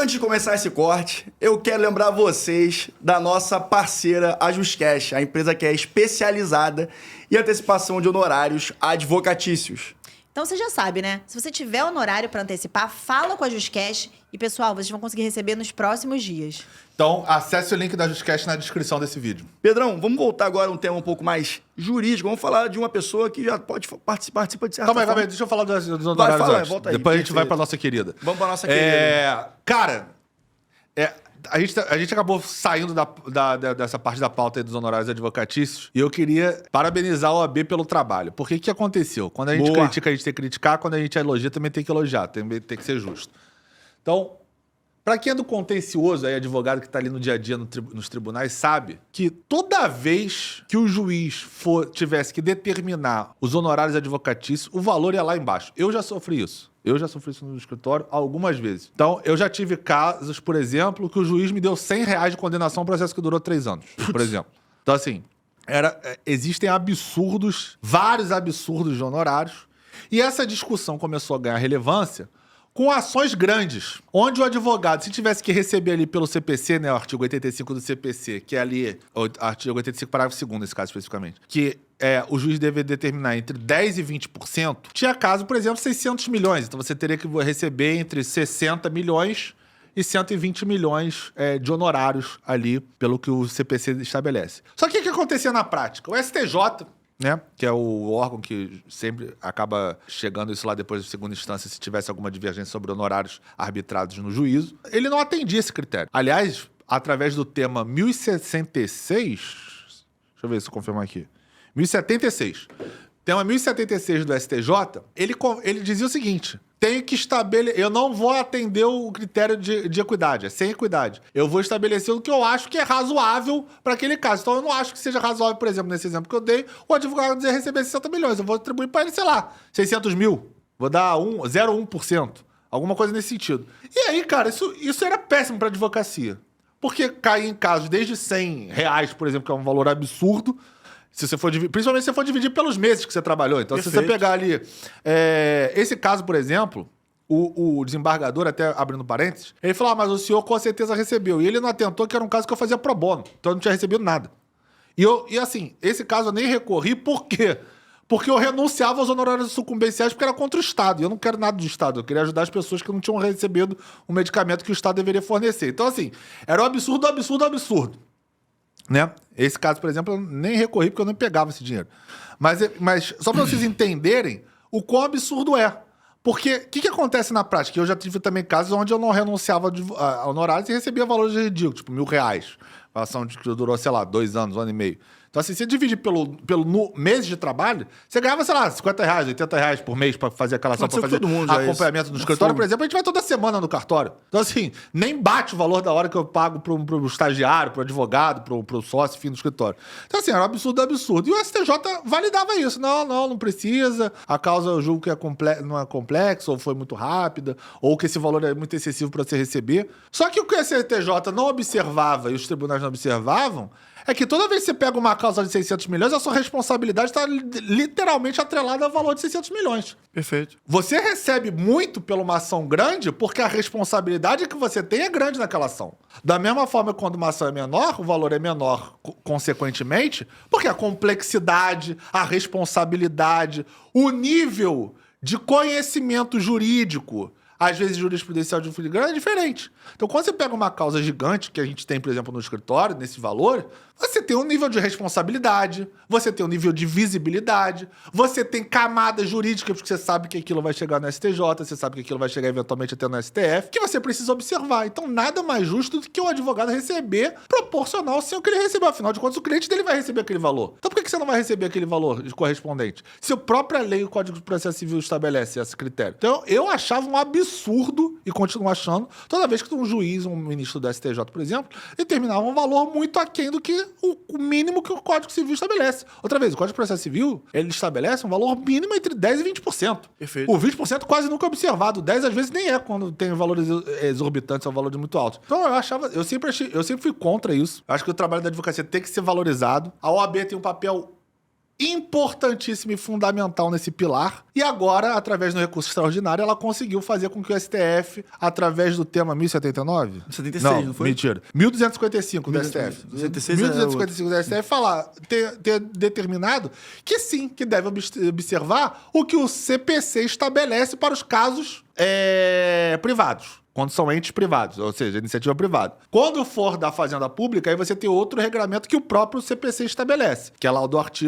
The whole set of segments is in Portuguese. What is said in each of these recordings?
Antes de começar esse corte, eu quero lembrar vocês da nossa parceira, a JustCash, a empresa que é especializada em antecipação de honorários advocatícios. Então você já sabe, né? Se você tiver honorário para antecipar, fala com a JustCash e, pessoal, vocês vão conseguir receber nos próximos dias. Então, acesse o link da JustCash na descrição desse vídeo. Pedrão, vamos voltar agora a um tema um pouco mais jurídico. Vamos falar de uma pessoa que já pode participa de certa Calma forma. aí, deixa eu falar dos honorários fala, antes. volta aí, Depois a gente perfeito. vai pra nossa querida. Vamos pra nossa querida. Cara, a gente acabou saindo dessa parte da pauta aí dos honorários advocatícios e eu queria parabenizar a OAB pelo trabalho. Porque o que aconteceu? Quando a gente Boa. critica, a gente tem que criticar. Quando a gente elogia, também tem que elogiar. Tem que ser justo. Então, pra quem é do contencioso, aí, advogado que tá ali no dia a dia nos tribunais, sabe que toda vez que o juiz tivesse que determinar os honorários advocatícios, o valor ia lá embaixo. Eu já sofri isso. Eu já sofri isso no escritório algumas vezes. Então, eu já tive casos, por exemplo, que o juiz me deu R$100 de condenação a um processo que durou 3 anos, por exemplo. Então, assim, existem absurdos, vários absurdos de honorários, e essa discussão começou a ganhar relevância com ações grandes, onde o advogado, se tivesse que receber ali pelo CPC, né, o artigo 85 do CPC, que é ali, o artigo 85, parágrafo 2º, nesse caso especificamente, que o juiz deve determinar entre 10% e 20%, tinha caso, por exemplo, 600 milhões. Então você teria que receber entre 60 milhões e 120 milhões de honorários ali, pelo que o CPC estabelece. Só que o que acontecia na prática? O STJ, né, que é o órgão que sempre acaba chegando isso lá depois de segunda instância, se tivesse alguma divergência sobre honorários arbitrados no juízo, ele não atendia esse critério. Aliás, através do tema 1066, deixa eu ver se eu confirmar aqui, 1076. Tema 1076 do STJ, ele dizia o seguinte: tenho que estabelecer. Eu não vou atender o critério de equidade, é sem equidade. Eu vou estabelecer o que eu acho que é razoável para aquele caso. Então eu não acho que seja razoável, por exemplo, nesse exemplo que eu dei, o advogado dizer receber 60 milhões. Eu vou atribuir para ele, sei lá, 600 mil. Vou dar 0,1%. Alguma coisa nesse sentido. E aí, cara, isso era péssimo para advocacia. Porque cai em casos desde R$100, por exemplo, que é um valor absurdo. Se você for principalmente se você for dividir pelos meses que você trabalhou. Então, Perfeito. se você pegar ali... esse caso, por exemplo, o desembargador, até abrindo parênteses, ele falou, mas o senhor com certeza recebeu. E ele não atentou que era um caso que eu fazia pro bono. Então, eu não tinha recebido nada. E assim, esse caso eu nem recorri. Por quê? Porque eu renunciava aos honorários sucumbenciais porque era contra o Estado. E eu não quero nada do Estado. Eu queria ajudar as pessoas que não tinham recebido o medicamento que o Estado deveria fornecer. Então, assim, era um absurdo, absurdo, absurdo. Né? Esse caso, por exemplo, eu nem recorri porque eu não pegava esse dinheiro. Mas só para vocês entenderem o quão absurdo é. Porque o que acontece na prática? Eu já tive também casos onde eu não renunciava a honorários e recebia valores ridículos, tipo R$1.000. Uma ação que durou, sei lá, 2 anos, 1 ano e meio. Então, assim, você divide pelo mês de trabalho, você ganhava, sei lá, R$50, R$80 por mês pra fazer aquela ação, pra fazer todo mundo já acompanhamento no escritório. Por exemplo, a gente vai toda semana no cartório. Então, assim, nem bate o valor da hora que eu pago pro estagiário, pro advogado, pro sócio, enfim, do escritório. Então, assim, era um absurdo, absurdo. E o STJ validava isso. Não precisa. A causa, eu julgo que não é complexa, ou foi muito rápida, ou que esse valor é muito excessivo para você receber. Só que o que o STJ não observava e os tribunais não observavam é que toda vez que você pega uma causa de 600 milhões, a sua responsabilidade está literalmente atrelada ao valor de 600 milhões. Perfeito. Você recebe muito pela uma ação grande porque a responsabilidade que você tem é grande naquela ação. Da mesma forma que quando uma ação é menor, o valor é menor consequentemente, porque a complexidade, a responsabilidade, o nível de conhecimento jurídico, às vezes jurisprudencial de filigrana, é diferente. Então, quando você pega uma causa gigante, que a gente tem, por exemplo, no escritório, nesse valor, você tem um nível de responsabilidade, você tem um nível de visibilidade, você tem camadas jurídicas, porque você sabe que aquilo vai chegar no STJ, você sabe que aquilo vai chegar eventualmente até no STF, que você precisa observar. Então, nada mais justo do que o advogado receber proporcional ao que ele recebeu. Afinal de contas, o cliente dele vai receber aquele valor. Então, por que você não vai receber aquele valor correspondente? Se a própria lei, o Código de Processo Civil estabelece esse critério. Então, eu achava um absurdo, e continuo achando, toda vez que um juiz, um ministro do STJ, por exemplo, determinava um valor muito aquém do que o mínimo que o Código Civil estabelece. Outra vez, o Código de Processo Civil, ele estabelece um valor mínimo entre 10% e 20%. Perfeito. O 20% quase nunca é observado. O 10% às vezes nem é quando tem valores exorbitantes ou valores muito altos. Então eu sempre fui contra isso. Acho que o trabalho da advocacia tem que ser valorizado. A OAB tem um papel importantíssima e fundamental nesse pilar. E agora, através do recurso extraordinário, ela conseguiu fazer com que o STF, através do tema 1079? 76, não foi? Mentira. 1255 do STF. 276 1255 do STF ter determinado que sim, que deve observar o que o CPC estabelece para os casos privados. Quando são entes privados, ou seja, iniciativa privada. Quando for da Fazenda Pública, aí você tem outro regramento que o próprio CPC estabelece, que é lá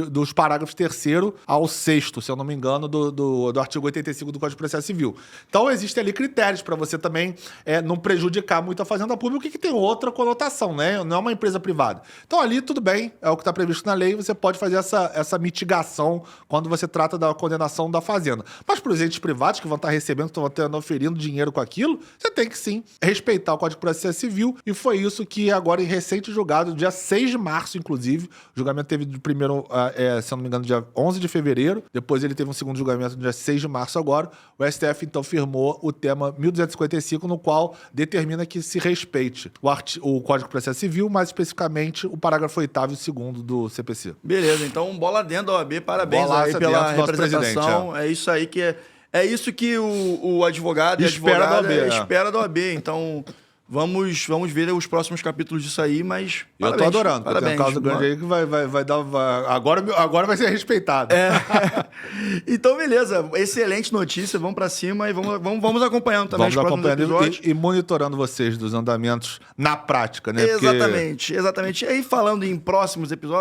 dos parágrafos 3º ao 6º, se eu não me engano, do artigo 85 do Código de Processo Civil. Então, existem ali critérios para você também não prejudicar muito a Fazenda Pública, que tem outra conotação, né? Não é uma empresa privada. Então, ali, tudo bem, é o que está previsto na lei, você pode fazer essa mitigação quando você trata da condenação da Fazenda. Mas para os entes privados que vão estar recebendo, que estão oferindo dinheiro com aquilo, você tem que sim respeitar o Código de Processo Civil, e foi isso que agora, em recente julgado, dia 6 de março, inclusive, o julgamento teve de primeiro, se eu não me engano, dia 11 de fevereiro, depois ele teve um segundo julgamento no dia 6 de março agora, o STF então firmou o tema 1255, no qual determina que se respeite o Código de Processo Civil, mais especificamente o parágrafo 8º e 2º do CPC. Beleza, então bola dentro da OAB, parabéns Bolaça aí pela dentro, nosso representação. É isso aí que é isso que o advogado Espera e a advogada da OAB, espera da OAB. Então, vamos ver os próximos capítulos disso aí, mas Eu tô adorando, porque tem um caso grande aí que vai dar... Agora vai ser respeitado. Então, beleza. Excelente notícia. Vamos pra cima e vamos acompanhando também Vamos os próximos acompanhando episódios. e monitorando vocês dos andamentos na prática, né? Exatamente. E aí, falando em próximos episódios,